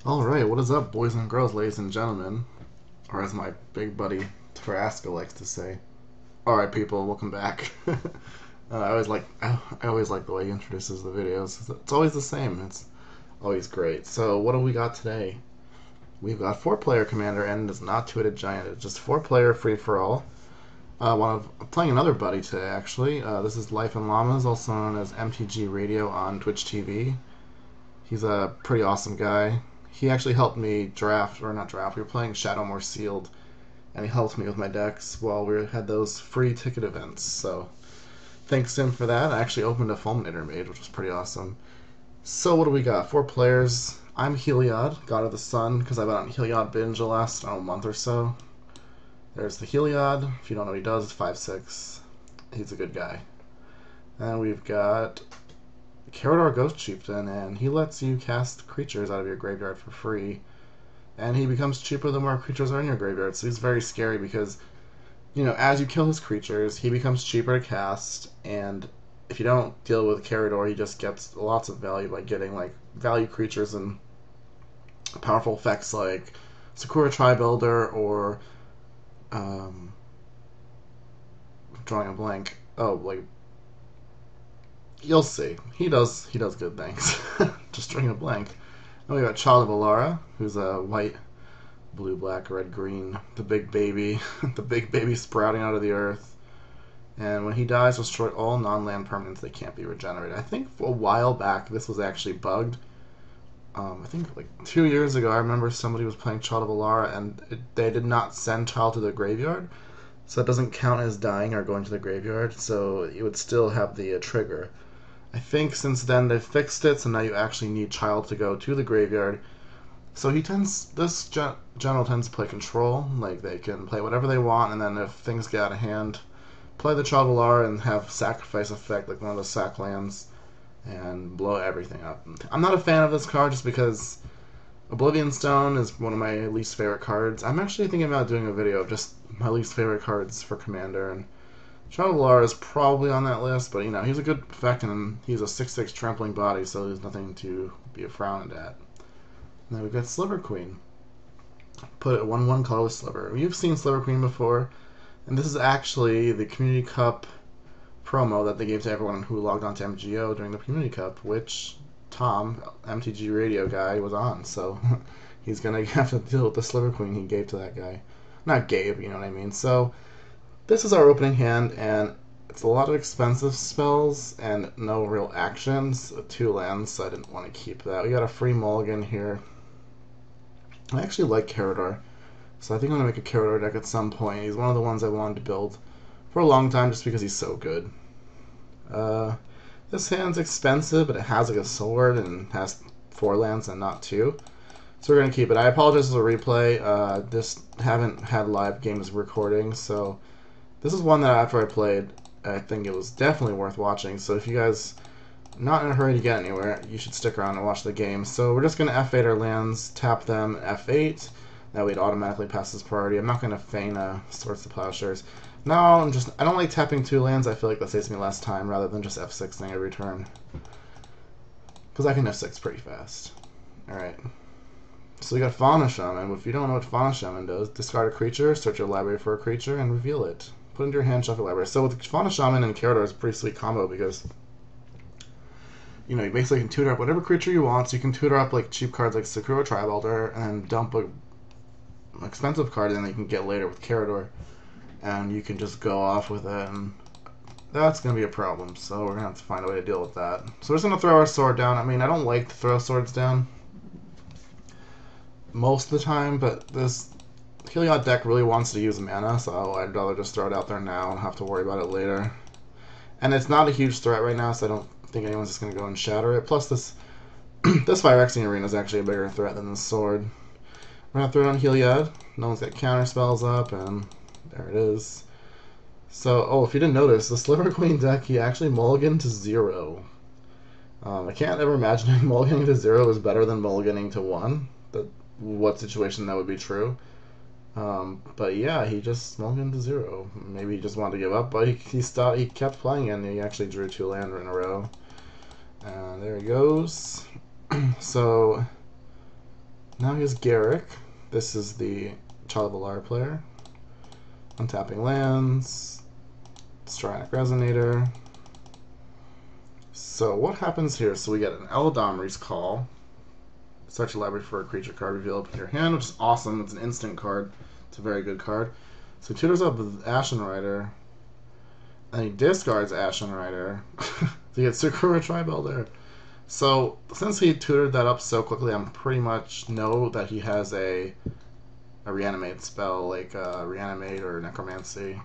Alright, what is up, boys and girls, ladies and gentlemen? Or as my big buddy Taraska likes to say. Alright, people, welcome back. I always like the way he introduces the videos. It's always the same. It's always great. So, what do we got today? We've got 4-player Commander, and it's not two-headed giant. It's just 4-player free-for-all. I'm playing another buddy today, actually. This is Life and Llamas, also known as MTG Radio on Twitch TV. He's a pretty awesome guy. He actually helped me draft, or not draft, we were playing Shadowmoor Sealed, and he helped me with my decks while we had those free ticket events, so thanks to him for that. I actually opened a Fulminator Mage, which was pretty awesome. So what do we got? 4 players. I'm Heliod, God of the Sun, because I've been on Heliod binge the last, month or so. There's the Heliod. If you don't know what he does, it's 5/6. He's a good guy. And we've got Karador Ghost Chieftan, and he lets you cast creatures out of your graveyard for free, and he becomes cheaper the more creatures are in your graveyard, so he's very scary because, as you kill his creatures, he becomes cheaper to cast, and if you don't deal with Karador, he just gets lots of value by getting, value creatures and powerful effects like Sakura Tri-Builder or, drawing a blank, you'll see. He does good things. Just drawing a blank. And we got Child of Alara, who's a white, blue, black, red, green, the big baby, the big baby sprouting out of the earth. And when he dies, destroy all non-land permanents that can't be regenerated. I think a while back this was actually bugged. I think 2 years ago I remember somebody was playing Child of Alara and they did not send Child to the graveyard. So it doesn't count as dying or going to the graveyard, so you would still have the trigger. I think since then they've fixed it, so now you actually need Child to go to the graveyard. So this general tends to play control, they can play whatever they want, and then if things get out of hand, play the Child of Alara and have sacrifice effect like one of the sack lands, and blow everything up. I'm not a fan of this card just because Oblivion Stone is one of my least favorite cards. I'm actually thinking about doing a video of just my least favorite cards for Commander, and Child of Alara is probably on that list, but he's a good effect, and he's a 6/6 trampling body, so there's nothing to be frowned at. And then we've got Sliver Queen. Put a 1/1 colorless Sliver. You've seen Sliver Queen before, and this is actually the Community Cup promo that they gave to everyone who logged on to MGO during the Community Cup, which Tom, MTG Radio guy, was on, so he's gonna have to deal with the Sliver Queen he gave to that guy. Not gave, you know what I mean. So this is our opening hand, and it's a lot of expensive spells and no real actions. 2 lands, so I didn't want to keep that. We got a free mulligan here. I actually like Karador, so I think I'm going to make a Karador deck at some point. He's one of the ones I wanted to build for a long time just because he's so good. This hand's expensive, but it has a sword and has 4 lands and not 2. So we're going to keep it. I apologize for the replay. Just haven't had live games recording, so this is one that after I played, I think it was definitely worth watching. So if you guys are not in a hurry to get anywhere, you should stick around and watch the game. So we're just going to F8 our lands, tap them, F8. That way it automatically passes priority. I'm not going to feign Swords to Plowshares. No, I don't like tapping 2 lands. I feel like that saves me less time rather than just F6ing every turn. Because I can F6 pretty fast. Alright. So we got Fauna Shaman. If you don't know what Fauna Shaman does, discard a creature, search your library for a creature, and reveal it. Put into your hand, shuffle library. So with Fauna Shaman and Karador, it's a pretty sweet combo because you basically can tutor up whatever creature you want. So you can tutor up cheap cards like Sakura Tri-Builder and dump an expensive card in that you can get later with Karador, and you can just go off with it, and that's going to be a problem. So we're going to have to find a way to deal with that. So we're just going to throw our sword down. I mean, I don't like to throw swords down most of the time, but this Heliod deck really wants to use mana, so I'd rather just throw it out there now and have to worry about it later. And it's not a huge threat right now, so I don't think anyone's just going to go and shatter it. Plus, this Phyrexian Arena is actually a bigger threat than the sword. We're going to throw it on Heliod. No one's got counter spells up, and there it is. So, if you didn't notice, the Sliver Queen deck, he actually mulliganed to 0. I can't ever imagine him mulliganing to 0 is better than mulliganing to 1. What situation that would be true. But yeah, he just mulliganed to 0. Maybe he just wanted to give up, but he kept playing and he actually drew 2 land in a row. And there he goes. So Now here's Garrick. This is the Child of Alara player. Untapping lands. Stronic Resonator. So what happens here? So we get an Eldamri's Call. Search your library for a creature card revealed from your hand, which is awesome. It's an instant card. It's a very good card. So he tutors up with Ashen Rider. And he discards Ashen Rider. So he gets Sakura Tri-Builder. So since he tutored that up so quickly, I'm pretty much know that he has a reanimate spell, like reanimate or necromancy.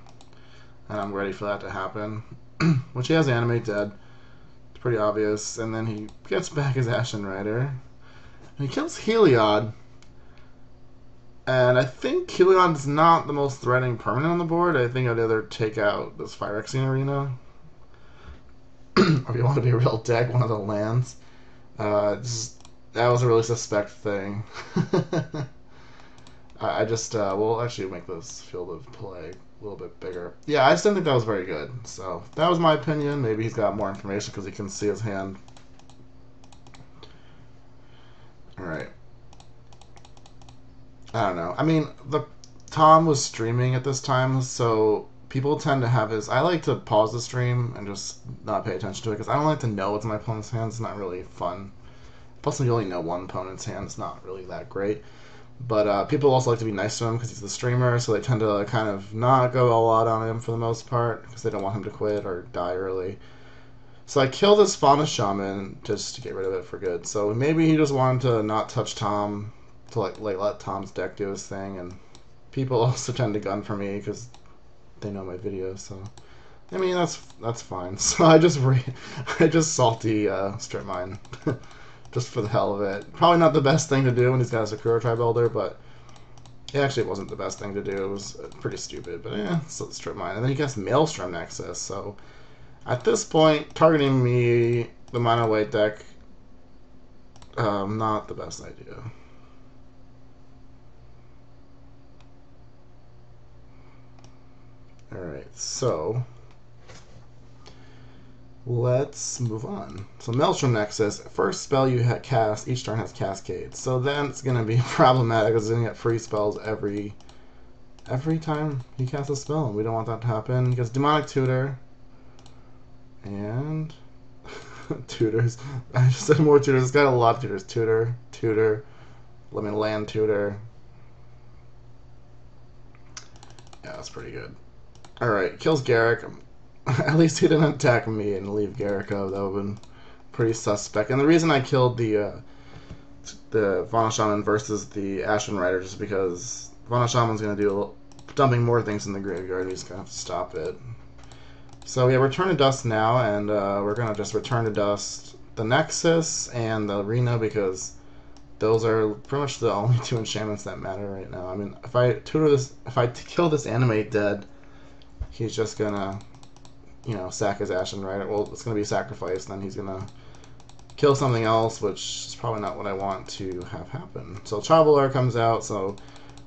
And I'm ready for that to happen. Which he has animate dead. It's pretty obvious. And then he gets back his Ashen Rider. And he kills Heliod. And I think Heliod is not the most threatening permanent on the board. I think I'd either take out this Phyrexian Arena. Or if you want to be a real deck, one of the lands. That was a really suspect thing. I just, we'll actually make this field of play a little bit bigger. Yeah, I just didn't think that was very good. So, that was my opinion. Maybe he's got more information because he can see his hand. Alright. I don't know. I mean, Tom was streaming at this time, so people tend to have his... I like to pause the stream and just not pay attention to it, because I don't like to know what's in my opponent's hands. It's not really fun. Plus, when you only know one opponent's hand, it's not really that great. But people also like to be nice to him because he's the streamer, so they tend to kind of not go all out on him for the most part, because they don't want him to quit or die early. So I kill this Fauna Shaman just to get rid of it for good. So maybe he just wanted to not touch Tom, to like let Tom's deck do his thing, and people also tend to gun for me because they know my videos. So I mean that's fine. So I just salty strip mine just for the hell of it. Probably not the best thing to do when he's got a Sakura Tri-Builder, but it actually wasn't the best thing to do. It was pretty stupid, but yeah, so strip mine. And then he gets Maelstrom Nexus. So at this point, targeting me, the mono white deck, not the best idea. Alright, so let's move on. So Maelstrom Nexus, first spell you cast each turn has Cascade. So then it's going to be problematic because it's going to get free spells every time you cast a spell. And we don't want that to happen. He gets Demonic Tutor. And tutors. I just said more tutors. It's got a lot of tutors. Tutor, land tutor. Yeah, that's pretty good. Alright, kills Garrick. At least he didn't attack me and leave Garrick out. That would have been pretty suspect. And the reason I killed the Fauna Shaman versus the Ashen Rider just because Fauna Shaman's going to do dumping more things in the graveyard. He's going to have to stop it. So yeah, Return to Dust now, and we're going to just Return to Dust the Nexus and the Arena because those are pretty much the only two enchantments that matter right now. I mean, if I kill this Animate dead, he's just going to, you know, sack his Ashen Rider. Well, it's going to be sacrificed, and then he's going to kill something else, which is probably not what I want to have happen. So Traveler comes out, so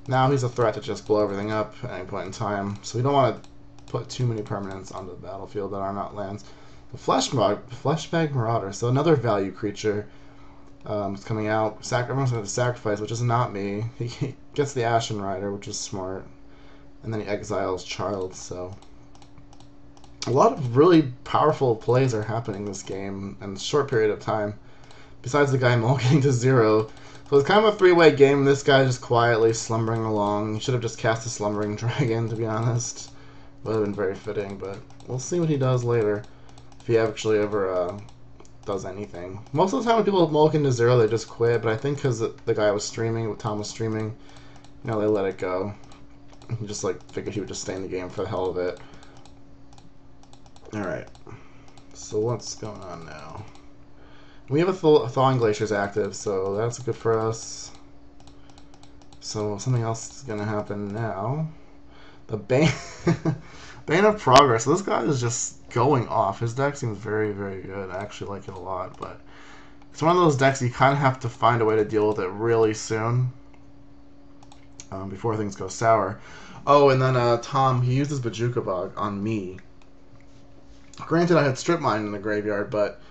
now he's a threat to just blow everything up at any point in time. So we don't want to put too many permanents onto the battlefield that are not lands. The Fleshbag Marauder, so another value creature is coming out. Everyone's going to sacrifice, which is not me. He gets the Ashen Rider, which is smart, and then he exiles Child. So a lot of really powerful plays are happening this game in a short period of time. Besides the guy mulliganing to 0. So it's kind of a three-way game. This guy just quietly slumbering along. He should have just cast a Slumbering Dragon, to be honest. Would have been very fitting, but we'll see what he does later. If he actually ever does anything. Most of the time when people mulligan to 0, they just quit, but I think because the guy was streaming, Tom was streaming, you know, they let it go. He just like figured he would just stay in the game for the hell of it. Alright. So what's going on now? We have a Thawing Glaciers active, so that's good for us. So something else is going to happen now. The Bane of Progress. This guy is just going off. His deck seems very, very good. I actually like it a lot, but it's one of those decks you kind of have to find a way to deal with it really soon before things go sour. Oh, and then Tom, he uses Bajuka Bog on me. Granted, I had Strip Mine in the graveyard, but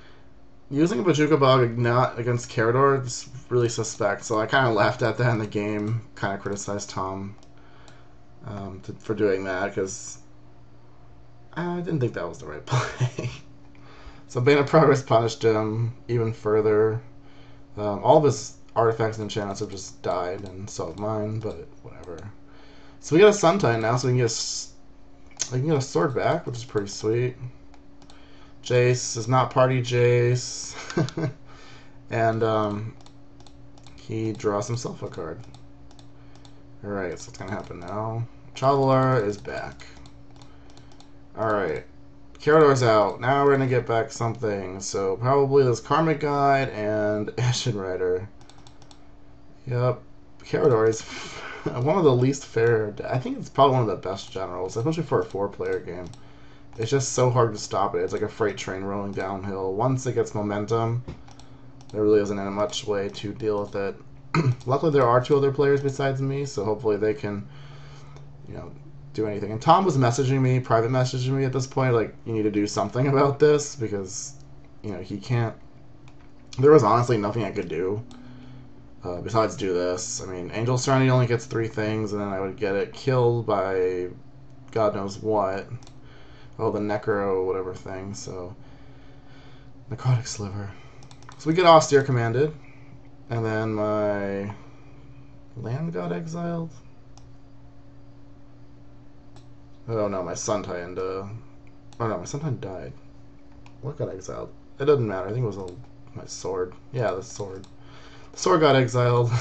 using a Bajuka Bog not against Karador is really suspect, so I kind of laughed at that in the game, kind of criticized Tom for doing that, because I didn't think that was the right play. So Bane of Progress punished him even further. All of his artifacts and enchantments have just died, and so have mine, but whatever. So we got a Suntide now, so we can get a sword back, which is pretty sweet. Jace is not party Jace. And he draws himself a card. Alright, so what's going to happen now? Alara is back. Alright. Karador's out. Now we're going to get back something. So probably this Karmic Guide and Ashen Rider. Yep. Karador is one of the least fair. I think it's probably one of the best generals, especially for a 4-player game. It's just so hard to stop it. It's like a freight train rolling downhill. Once it gets momentum, there really isn't much way to deal with it. Luckily, there are 2 other players besides me, so hopefully they can, do anything. And Tom was messaging me, private messaging me at this point, like, you need to do something about this, because, he can't. There was honestly nothing I could do besides do this. I mean, Angel Serenity only gets 3 things, and then I would get it killed by God knows what. Oh, the Necro whatever thing, so Necrotic Sliver. So we get Austere commanded, and then my land got exiled. Oh no, my Suntide oh no, my Suntide died. What got exiled? It doesn't matter. I think it was my sword. Yeah, the sword. The sword got exiled.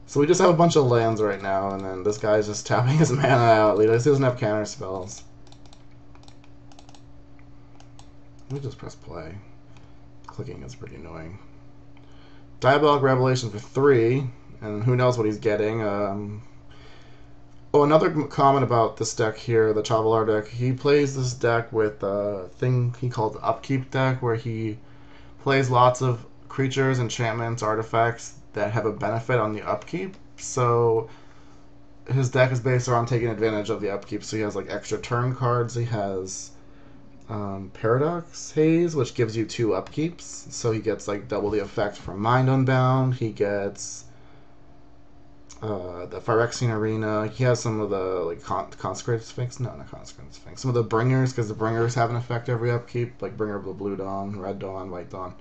So we just have a bunch of lands right now, and then this guy's just tapping his mana out. He doesn't have counter spells. Let me just press play. Clicking is pretty annoying. Diabolic Revelation for 3, and who knows what he's getting. Oh, another comment about this deck here, the Chavalar deck. He plays this deck with a thing he called the Upkeep deck, where he plays lots of creatures, enchantments, artifacts that have a benefit on the upkeep. So his deck is based around taking advantage of the upkeep. So he has like extra turn cards. He has Paradox Haze, which gives you 2 upkeeps, so he gets like double the effect from Mind Unbound. He gets the Phyrexian Arena. He has some of the like Consecrated Sphinx. No, not Consecrated Sphinx. Some of the Bringers, because the Bringers have an effect every upkeep, like Bringer of the Blue Dawn, Red Dawn, White Dawn.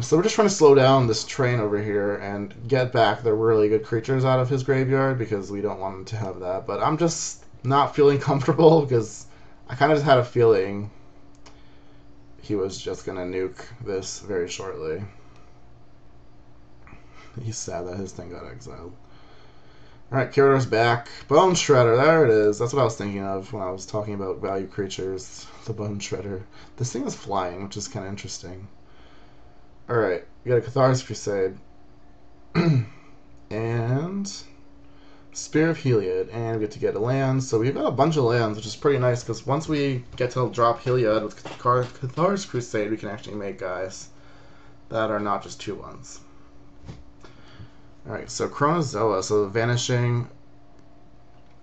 So we're just trying to slow down this train over here and get back the really good creatures out of his graveyard, because we don't want him to have that. But I'm just not feeling comfortable, because I kind of just had a feeling he was just going to nuke this very shortly. He's sad that his thing got exiled. Alright, Karador's back. Bone Shredder, there it is. That's what I was thinking of when I was talking about value creatures. The Bone Shredder. This thing is flying, which is kind of interesting. Alright, we got a Cathar's Crusade. And Spear of Heliod, and we get to get a land. So we've got a bunch of lands, which is pretty nice, because once we get to drop Heliod with Cathar's Crusade, we can actually make guys that are not just 2/1s. Alright, so Chronozoa, so Vanishing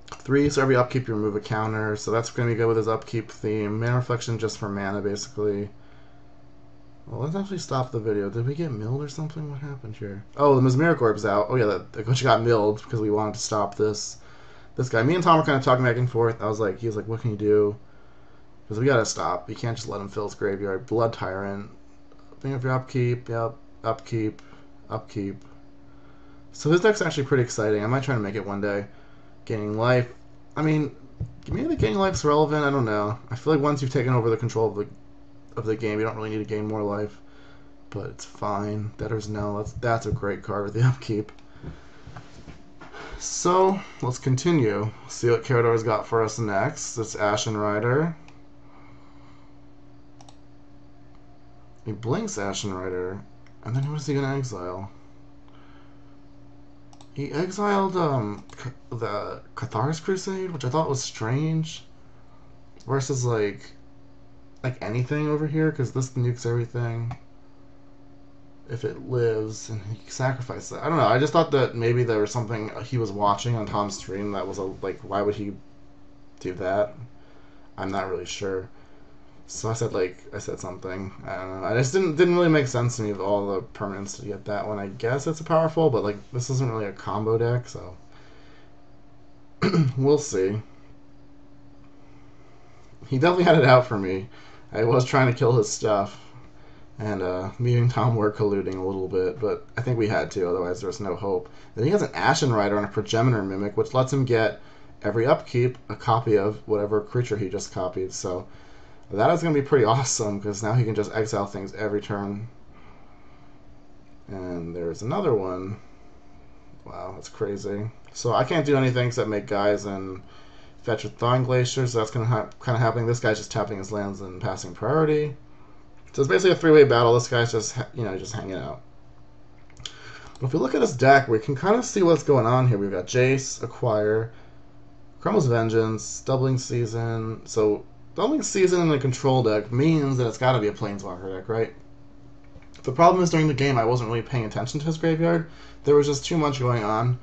3, so every upkeep you remove a counter, so that's going to be good with his upkeep theme. Mana Reflection just for mana, basically. Well, let's actually stop the video. Did we get milled or something? What happened here? Oh, the Mesmeric Orb's out. Oh yeah, the coach got milled because we wanted to stop this guy. Me and Tom were kind of talking back and forth. He was like, what can you do? Because we gotta stop. You can't just let him fill his graveyard. Blood Tyrant. Bring up your upkeep. Yep. Upkeep. Upkeep. So his deck's actually pretty exciting. I might try to make it one day. Gaining life. I mean, maybe the gaining life's relevant. I don't know. I feel like once you've taken over the control of the game, you don't really need to gain more life, but it's fine. Debtor's Knell, that's a great card with the upkeep. So let's continue. See what Karador's got for us next. It's Ashen Rider. He blinks Ashen Rider, and then what is he gonna exile? He exiled the Cathar's Crusade, which I thought was strange, versus like anything over here, because this nukes everything if it lives, and he sacrificed that. I don't know, I just thought that maybe there was something he was watching on Tom's stream that was like, why would he do that? I'm not really sure. So I said something. I don't know. I just didn't really make sense to me of all the permanents to get that one. I guess it's a powerful, but like this isn't really a combo deck, so we'll see. He definitely had it out for me. I was trying to kill his stuff, and me and Tom were colluding a little bit, but I think we had to, otherwise there was no hope. Then he has an Ashen Rider and a Progenitor Mimic, which lets him get every upkeep a copy of whatever creature he just copied, so that is going to be pretty awesome, because now he can just exile things every turn. And there's another one. Wow, that's crazy. So I can't do anything except make guys and fetch with Thawing Glaciers, so that's kind of happening. This guy's just tapping his lands and passing priority. So it's basically a three-way battle. This guy's just, just hanging out. But if we look at his deck, we can kind of see what's going on here. We've got Jace, Acquire, Chroma's Vengeance, Doubling Season. So Doubling Season in a control deck means that it's got to be a Planeswalker deck, right? The problem is during the game I wasn't really paying attention to his graveyard. There was just too much going on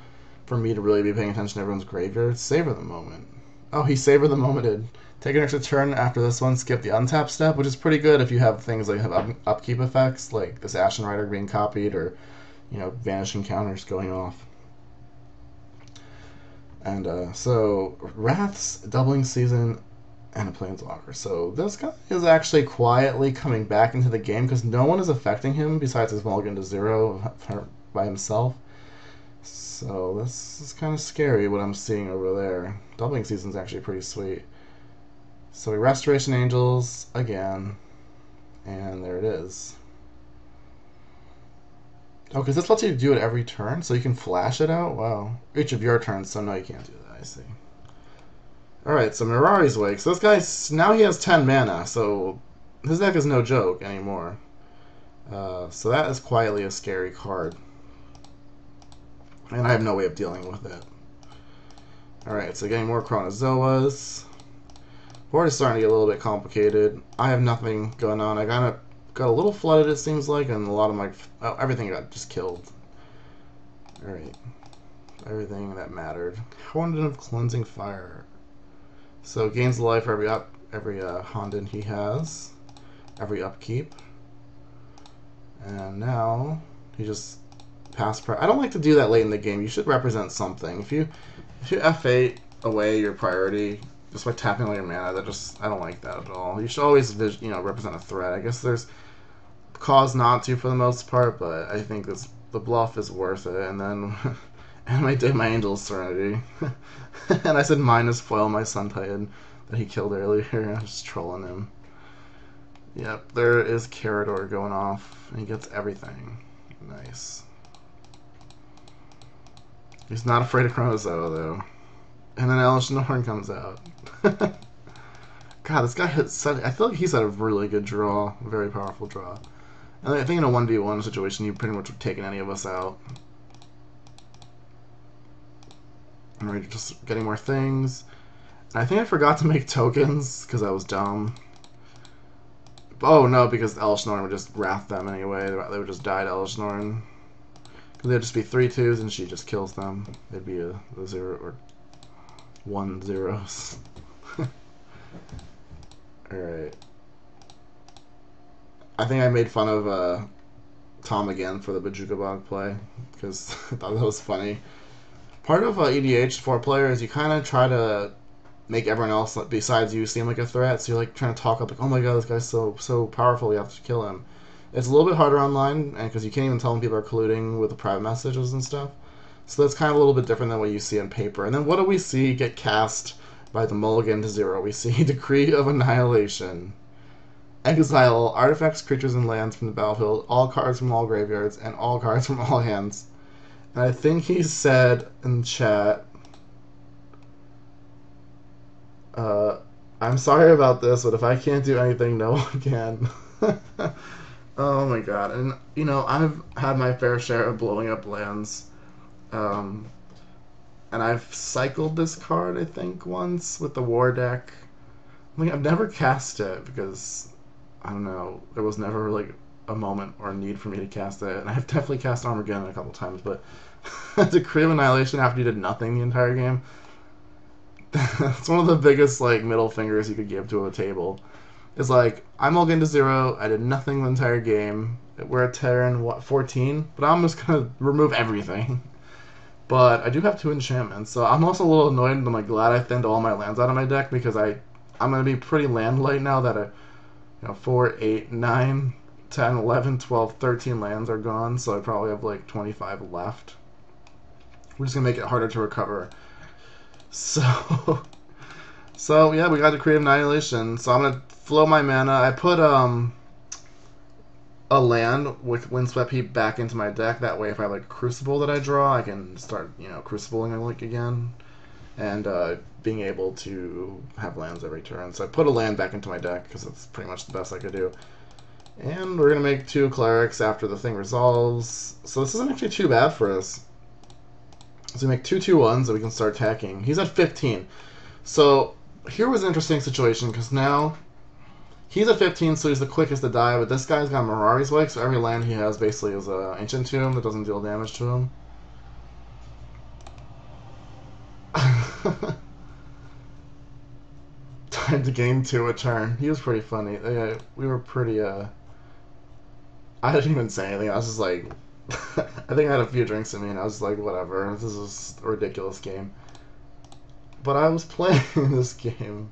for me to really be paying attention to everyone's graveyard. Savor the moment. Oh, he savored the momented. Take an extra turn after this one, skip the untap step, which is pretty good if you have things like have upkeep effects, like this Ashen Rider being copied, or vanishing counters going off. And so Wrath's Doubling Season and a Planeswalker. So this guy is actually quietly coming back into the game because no one is affecting him besides his mulligan to 0 by himself. So this is kind of scary what I'm seeing over there. Doubling Season is actually pretty sweet. So we Restoration Angels again, and there it is. Oh, because this lets you do it every turn, so you can flash it out? Wow. Each of your turns, so no, you can't do that, I see. Alright, so Mirari's Wake. So this guy, now he has 10 mana, so his deck is no joke anymore. So that is quietly a scary card. And I have no way of dealing with it. Alright, so getting more Chronozoas. Board is starting to get a little bit complicated. I have nothing going on. I got a little flooded, it seems like, and a lot of my... everything got just killed. Alright. Everything that mattered. Honden of Cleansing Fire. So gains life for every Honden he has. Every upkeep. And now he just passed... I don't like to do that late in the game. You should represent something. If you F8 away your priority just by tapping all your mana, I don't like that at all. You should always represent a threat. I guess there's cause not to for the most part, but I think the bluff is worth it. And then and I did my Angel's Serenity. And I said minus foil my Sun Titan that he killed earlier. I was just trolling him. Yep, there is Karador going off, and he gets everything. Nice. He's not afraid of Chronozoa, though. And then Elesh Norn comes out. God, this guy hit such... I feel like he's had a really good draw. A very powerful draw. And I think in a 1v1 situation, you pretty much would have taken any of us out. And we're just getting more things. And I think I forgot to make tokens, because I was dumb. Oh, no, because Elesh Norn would just wrath them anyway. They would just die to Elesh Norn. Because they'd just be 3/2s, and she just kills them. They'd be a 0 or 1/0s. Alright. I think I made fun of Tom again for the Bajuka Bog play, because I thought that was funny. Part of EDH 4-player is you kind of try to make everyone else besides you seem like a threat, so you're like trying to talk up like, oh my god, this guy's so powerful, you have to kill him. It's a little bit harder online, and because you can't even tell when people are colluding with the private messages and stuff. So that's kind of a little bit different than what you see on paper. And then what do we see get cast by the mulligan to 0? We see Decree of Annihilation. Exile all artifacts, creatures, and lands from the battlefield, all cards from all graveyards, and all cards from all hands. And I think he said in chat, I'm sorry about this, but if I can't do anything, no one can. Oh my god. And, I've had my fair share of blowing up lands. And I've cycled this card, I think, once with the War deck. I've never cast it because, I don't know, there was never, a moment or a need for me to cast it. And I've definitely cast Armageddon a couple times, but Decree of Annihilation after you did nothing the entire game, it's one of the biggest, middle fingers you could give to a table. is like, I'm all getting to 0. I did nothing the entire game. We're at turn 14, but I'm just gonna remove everything. But I do have 2 enchantments, so I'm also a little annoyed. I'm like glad I thinned all my lands out of my deck because I'm gonna be pretty land light now that 4, 8, 9, 10, 11, 12, 13 lands are gone, so I probably have like 25 left. We're just gonna make it harder to recover. So, so yeah, we got the Creative Annihilation. So I'm gonna flow my mana. I put a land with Windswept Heap back into my deck. That way, if I have like a Crucible that I draw, I can start crucibling like again, and being able to have lands every turn. So I put a land back into my deck because that's pretty much the best I could do. And we're gonna make 2 clerics after the thing resolves. So this isn't actually too bad for us. So we make 2/2/1s that we can start attacking. He's at 15. So here was an interesting situation because now he's at 15, so he's the quickest to die, but this guy's got Mirari's Wake, so every land he has basically is an Ancient Tomb that doesn't deal damage to him. Time to gain 2 a turn. He was pretty funny. We were pretty, I didn't even say anything. I was just like, I think I had a few drinks in me, and I was like, whatever, this is a ridiculous game. But I was playing this game.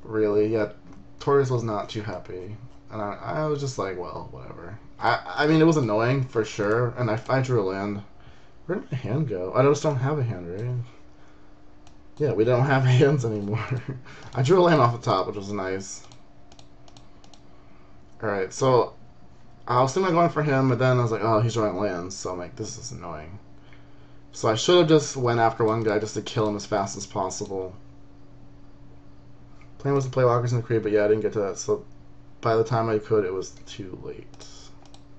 Really, yeah, Torres was not too happy. And I was just like, well, whatever. I mean, it was annoying, for sure, and I drew a land. Where did my hand go? I just don't have a hand, right? Yeah, we don't have hands anymore. I drew a land off the top, which was nice. Alright, so I was thinking about going for him, but then I was like, oh, he's drawing lands, so I'm like, this is annoying. So I should have just went after one guy just to kill him as fast as possible. Plan was to play Walkers in the Creed, but yeah, I didn't get to that, so by the time I could, it was too late.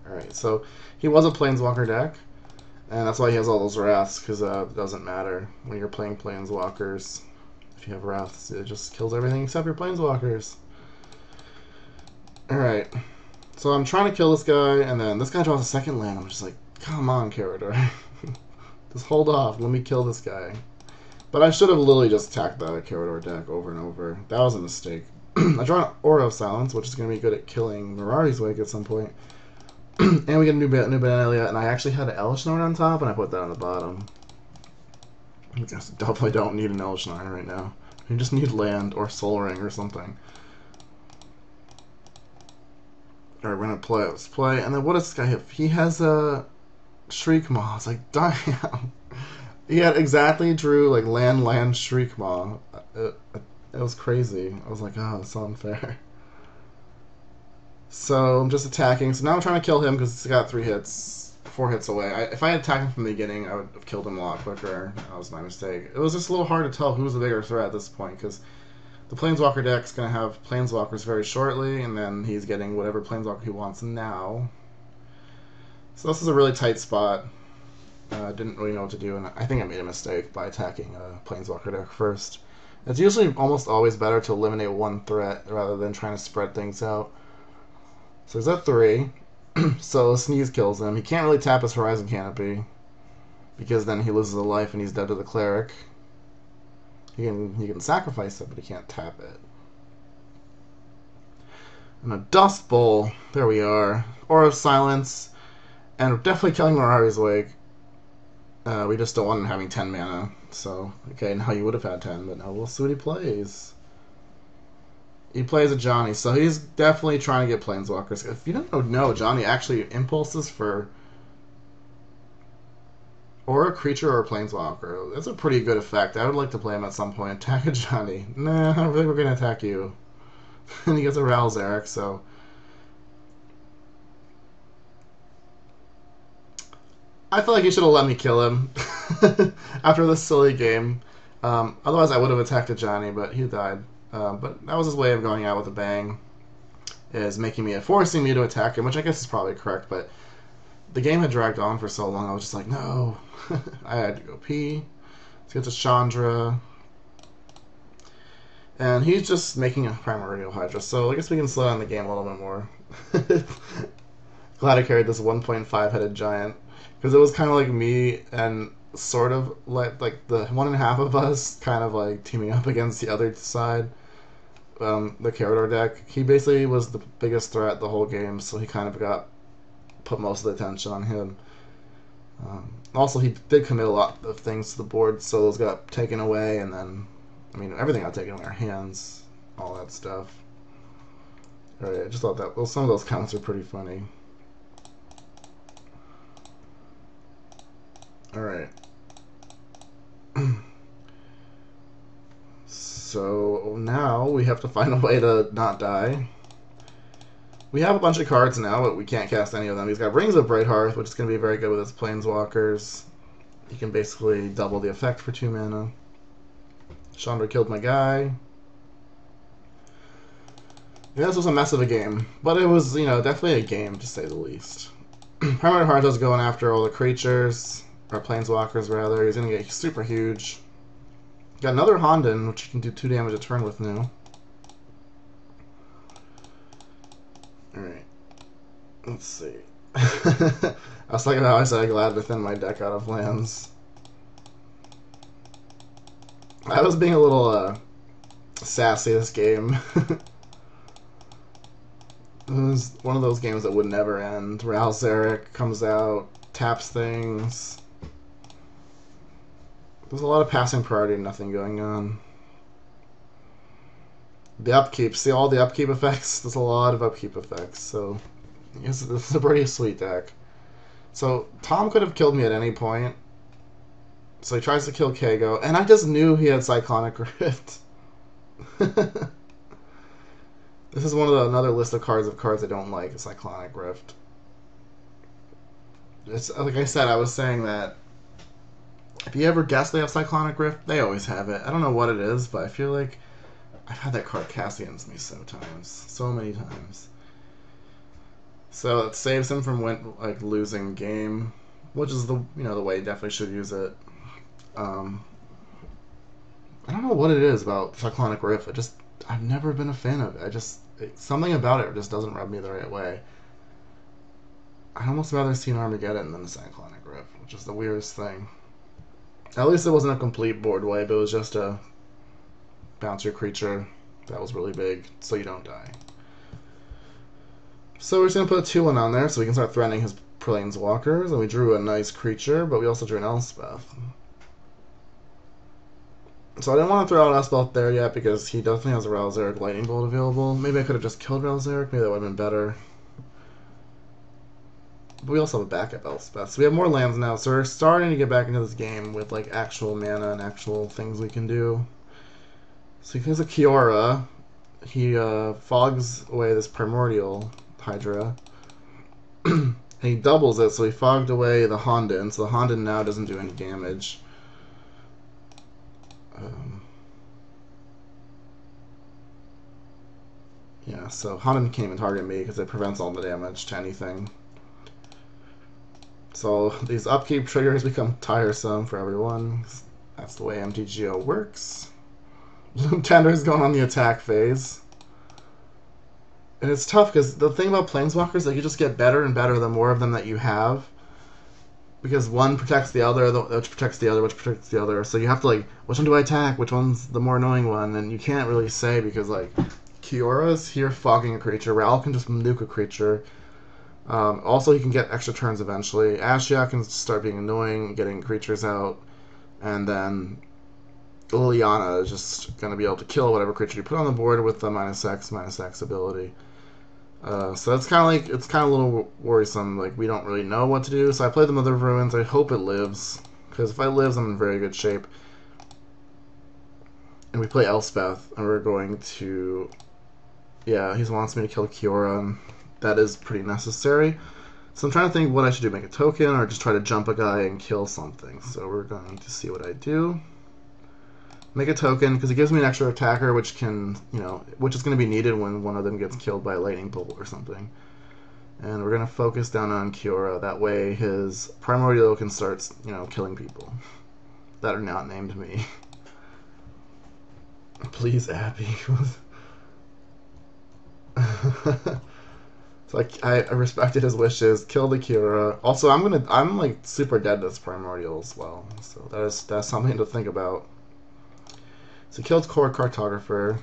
Alright, so he was a Planeswalker deck, and that's why he has all those Wraths, because it doesn't matter when you're playing Planeswalkers. If you have Wraths, it just kills everything except your Planeswalkers. Alright, so I'm trying to kill this guy, and then this guy draws a second land. I'm just like, come on, Karador. Just hold off, let me kill this guy. But I should have literally just attacked the Karador deck over and over. That was a mistake. I draw an Aura of Silence, which is going to be good at killing Mirari's Wake at some point. And we get a new Banana, and I actually had an Elesh Norn on top, and I put that on the bottom. I guess definitely don't need an Elesh Norn right now. You just need land or Soul Ring or something. Alright, we're going to play. Let's play. And then what does this guy have? He has a Shriek Maw. I was like, damn. He had exactly drew like land Shriek Maw. It was crazy. I was like, oh, that's unfair. So I'm just attacking. So now I'm trying to kill him because he's got 4 hits away. If I had attacked him from the beginning, I would have killed him a lot quicker. That was my mistake. It was just a little hard to tell who's the bigger threat at this point because the Planeswalker deck's going to have Planeswalkers very shortly, and then he's getting whatever Planeswalker he wants now. So this is a really tight spot. I didn't really know what to do, and I think I made a mistake by attacking a Planeswalker deck first. It's usually almost always better to eliminate one threat rather than trying to spread things out. So he's at 3, so Sneeze kills him. He can't really tap his Horizon Canopy, because then he loses a life and he's dead to the Cleric. He can sacrifice it, but he can't tap it. And a Dust Bowl, there we are. Aura of Silence, and we're definitely killing Mirari's Wake. We just don't want him having 10 mana, so, okay, now you would have had 10, but now we'll see what he plays. He plays a Johnny, so he's definitely trying to get Planeswalkers. If you don't know, Johnny actually impulses for or a creature or a Planeswalker. That's a pretty good effect. I would like to play him at some point. Attack a Johnny. Nah, I don't think we're going to attack you. And he gets a Ral Zarek, so... I feel like he should have let me kill him after this silly game. Otherwise, I would have attacked a Johnny, but he died. But that was his way of going out with a bang, is forcing me to attack him, which I guess is probably correct, but the game had dragged on for so long, I was just like, no. I had to go pee. Let's get to Chandra. And he's just making a Primordial Hydra, so I guess we can slow down the game a little bit more. Glad I carried this 1.5-headed giant, because it was kind of like me and sort of like the 1.5 of us kind of like teaming up against the other side. the Karador deck. He basically was the biggest threat the whole game, so he kind of got put most of the attention on him. Also, he did commit a lot of things to the board, so those got taken away, and then, I mean, everything got taken away, our hands, all that stuff. Alright, I just thought that, well, some of those counts are pretty funny. Alright. So now we have to find a way to not die. We have a bunch of cards now, but we can't cast any of them. He's got Rings of Brighthearth, which is going to be very good with his Planeswalkers. He can basically double the effect for 2 mana. Chandra killed my guy. Yeah, this was a mess of a game, but it was, you know, definitely a game, to say the least. Primary Heart is going after all the creatures, or Planeswalkers, rather. He's going to get super huge. Got another Honden, which you can do 2 damage a turn with now. Alright. Let's see. I was thinking how I said I glad to thin my deck out of lands. I was being a little sassy this game. It was one of those games that would never end. Ral Zarek comes out, taps things. There's a lot of passing priority and nothing going on. The upkeep, see all the upkeep effects? There's a lot of upkeep effects, so this is a pretty sweet deck. So Tom could have killed me at any point. So he tries to kill Kago, and I just knew he had Cyclonic Rift. This is another list of cards I don't like, Cyclonic Rift. It's, like I said, I was saying that if you ever guess they have Cyclonic Rift, they always have it. I don't know what it is, but I feel like I've had that card cast against me so many times. So it saves him from losing game, which is the way he definitely should use it. I don't know what it is about Cyclonic Rift. I've never been a fan of it. Something about it just doesn't rub me the right way. I'd almost rather see an Armageddon than a Cyclonic Rift, which is the weirdest thing. At least it wasn't a complete board wipe, it was just a bounce your creature that was really big, so you don't die. So we're just going to put a 2-1 on there so we can start threatening his Planeswalkers, and we drew a nice creature, but we also drew an Elspeth. So I didn't want to throw out Elspeth there yet because he definitely has a Ral Zarek Lightning Bolt available. Maybe I could have just killed Ral Zarek, maybe that would have been better. But we also have a backup Elspeth, so we have more lands now, so we're starting to get back into this game with actual mana and actual things we can do. So he has a Kiora. He fogs away this Primordial Hydra. And he doubles it, so he fogged away the Honden, so the Honden now doesn't do any damage. Yeah, so Honden can't even target me because it prevents all the damage to anything. So these upkeep triggers become tiresome for everyone. That's the way MTGO works. Bloom Tender is going on the attack phase. And it's tough because the thing about Planeswalkers is that you just get better and better the more of them that you have. Because one protects the other, which protects the other, which protects the other. So you have to which one do I attack? Which one's the more annoying one? And you can't really say because Kiora's here fogging a creature. Ral can just nuke a creature. Also, he can get extra turns eventually. Ashiok can start being annoying, getting creatures out. And then Liliana is just going to be able to kill whatever creature you put on the board with the -X ability. So it's kind of a little worrisome. We don't really know what to do. So I played the Mother of Ruins. I hope it lives, because if it lives, I'm in very good shape. And we play Elspeth, and we're going to... Yeah, he wants me to kill Kiora, and that is pretty necessary. So I'm trying to think what I should do. Make a token, or just try to jump a guy and kill something. So we're going to see what I do. Make a token, because it gives me an extra attacker, which can, which is going to be needed when one of them gets killed by a lightning bolt or something. And we're going to focus down on Kiora. That way his Primordial can start, killing people that are not named me. Please, Abby. So I respected his wishes, killed the Kiora. Also, I'm super dead to this Primordial as well. So that's something to think about. So he killed Core Cartographer.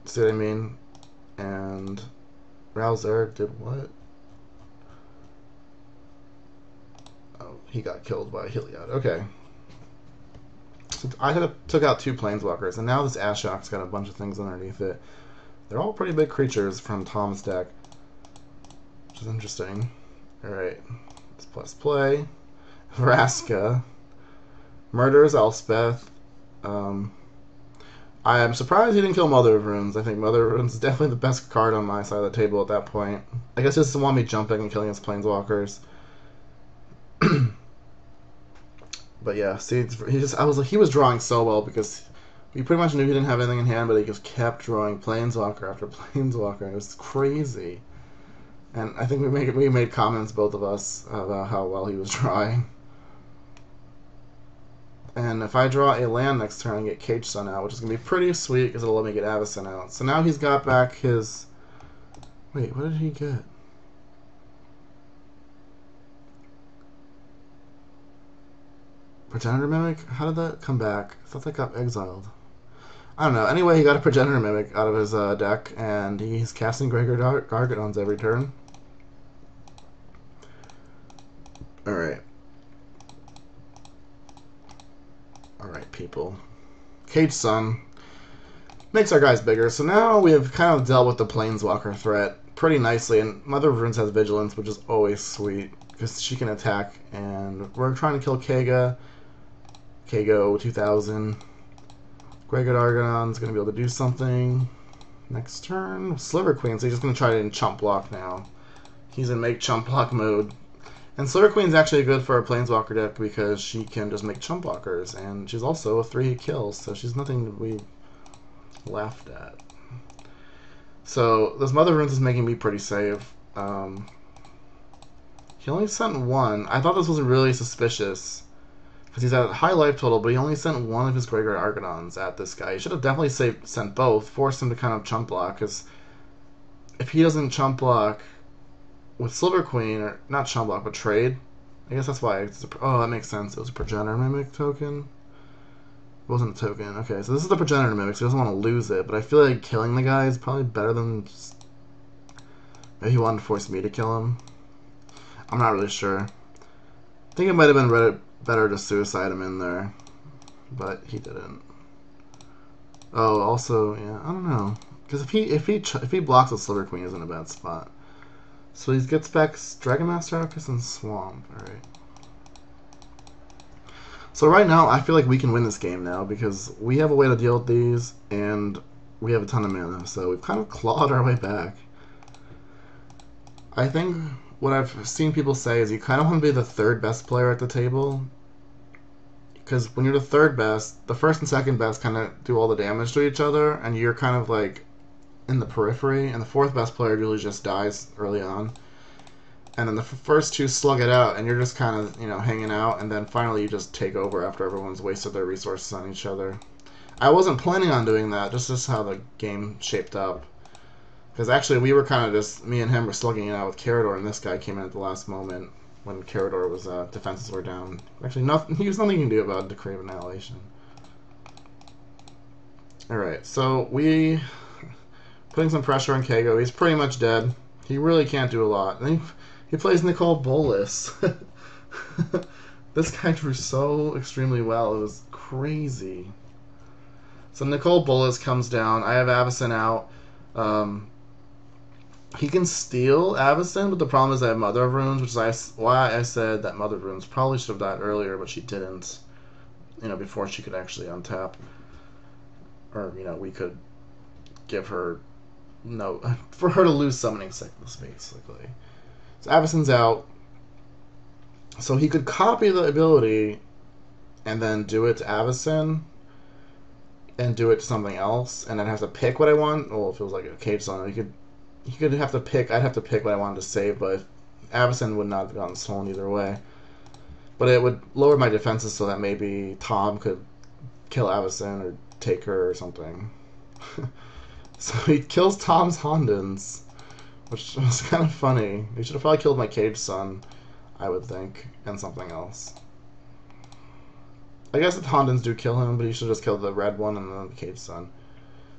See what I mean? And Ralzer did what? Oh, he got killed by Heliod. Okay. So I took out 2 planeswalkers, and now this Ashok's got a bunch of things underneath it. They're all pretty big creatures from Tom's deck, which is interesting. Alright. Let's plus play. Vraska. Murders Elspeth. I am surprised he didn't kill Mother of Runes. I think Mother of Runes is definitely the best card on my side of the table at that point. I guess he doesn't want me jumping and killing his planeswalkers. But yeah, see, he was drawing so well because we pretty much knew he didn't have anything in hand, but he just kept drawing planeswalker after planeswalker. It was crazy. And I think we made comments, both of us, about how well he was drawing. And if I draw a land next turn, I get Cage Sun out, which is going to be pretty sweet because it'll let me get Avacyn out. So now he's got back his... Wait, what did he get? Progenitor Mimic? How did that come back? I thought that got exiled. I don't know. Anyway, he got a Progenitor Mimic out of his deck, and he's casting Gregor Gargadons every turn. Alright. Alright, people. Cage Sun makes our guys bigger, so now we have kind of dealt with the Planeswalker threat pretty nicely, and Mother of Runes has Vigilance, which is always sweet, because she can attack, and we're trying to kill Kaga. Kago 2000. Gregor Argonon's going to be able to do something next turn. Sliver Queen, so he's just going to try to chump block now. He's in make chump block mode. And Sliver Queen's actually good for a Planeswalker deck because she can just make chump blockers, and she's also a 3-hit kill, so she's nothing to be laughed at. So this Mother of Runes is making me pretty safe. He only sent 1. I thought this was really suspicious because he's at a high life total, but he only sent 1 of his Gregor Argonons at this guy. He should have definitely sent both, forced him to kind of chump block, because if he doesn't chump block with Sliver Queen, or not chump block, but trade, I guess that's why. Oh, that makes sense. It was a Progenitor Mimic token. It wasn't a token. Okay, so this is the Progenitor Mimic, so he doesn't want to lose it, but I feel like killing the guy is probably better than just... Maybe he wanted to force me to kill him. I'm not really sure. I think it might have been better to suicide him in there, but he didn't. Oh, also, yeah, I don't know, because if he blocks the Sliver Queen, he's in a bad spot. So he gets back Dragon Master Arcus and Swamp. All right. So right now, I feel like we can win this game now because we have a way to deal with these, and we have a ton of mana. So we've kind of clawed our way back. I think what I've seen people say is you kind of want to be the 3rd best player at the table, because when you're the 3rd best, the 1st and 2nd best kind of do all the damage to each other, and you're kind of like in the periphery, and the 4th best player usually just dies early on, and then the first 2 slug it out, and you're just kind of, you know, hanging out, and then finally you just take over after everyone's wasted their resources on each other. I wasn't planning on doing that, just as how the game shaped up. Because actually, we were kind of just, me and him were slugging it out with Karador, and this guy came in at the last moment when Karador was, defenses were down. Actually, there's nothing you can do about Decree of Annihilation. Alright, so we... Putting some pressure on Kago. He's pretty much dead. He really can't do a lot. And then he plays Nicole Bolas. This guy drew so extremely well. It was crazy. So Nicole Bolas comes down. I have Avacyn out. He can steal Avacyn, but the problem is I have Mother of Runes, which is why I said that Mother of Runes probably should have died earlier, but she didn't. You know, before she could actually untap. Or, you know, we could give her... No, for her to lose Summoning Sickness, basically. So Avacyn's out. So he could copy the ability and then do it to Avacyn and do it to something else, and then have to pick what I want. Well, if it was like a Cage Sun, he could have to pick. I'd have to pick what I wanted to save, but Avacyn would not have gotten stolen either way. But it would lower my defenses so that maybe Tom could kill Avacyn or take her or something. So he kills Tom's Hondens, which was kind of funny. He should have probably killed my Cage Sun, I would think, and something else. I guess the Hondens do kill him, but he should have just killed the red one and then the Cage Sun.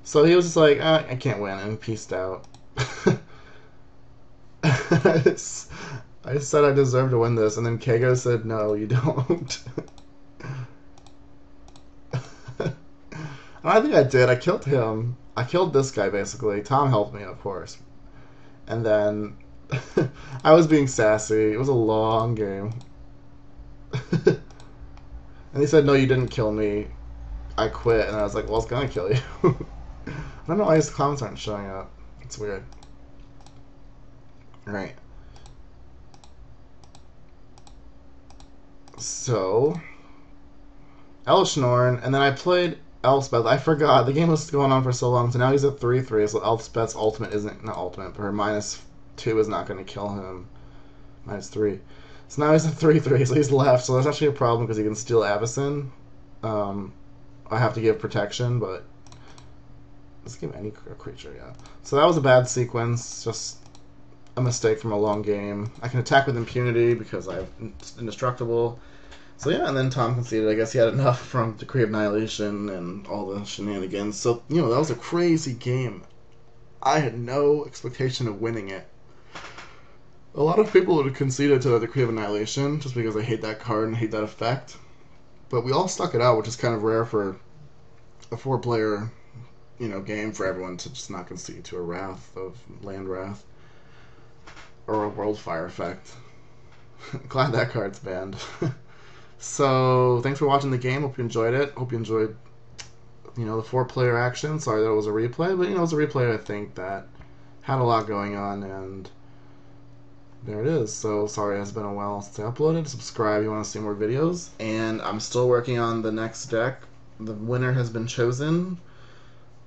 So he was just like, I can't win, and peaced out. I said I deserve to win this, and then Kago said, no, you don't. I think I did. I killed him. I killed this guy, basically. Tom helped me, of course. And then I was being sassy. It was a long game. And he said, no, you didn't kill me. I quit. And I was like, well, it's going to kill you. I don't know why his comments aren't showing up. It's weird. Right. So, Elshnorn, and then I played Elspeth. I forgot. The game was going on for so long, so now he's at 3-3, so Elspeth's ultimate isn't, not ultimate, but her -2 is not going to kill him. -3. So now he's at 3-3, so he's left, so that's actually a problem because he can steal Avacyn. I have to give protection, but let's give any creature, yeah. So that was a bad sequence, just a mistake from a long game. I can attack with impunity because I have indestructible. So yeah, and then Tom conceded. I guess he had enough from Decree of Annihilation and all the shenanigans. So, that was a crazy game. I had no expectation of winning it. A lot of people would have conceded to the Decree of Annihilation just because I hate that card and hate that effect. But we all stuck it out, which is kind of rare for a 4-player, game for everyone to just not concede to a Wrath of Land Wrath or a World Fire effect. Glad that card's banned. So, thanks for watching the game. Hope you enjoyed it. Hope you enjoyed, the 4-player action. Sorry that it was a replay, but, it was a replay, I think, that had a lot going on, and there it is. So, sorry it's been a while since I uploaded. Subscribe if you want to see more videos. And I'm still working on the next deck. The winner has been chosen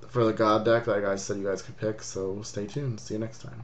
for the God deck that I said you guys could pick, so stay tuned. See you next time.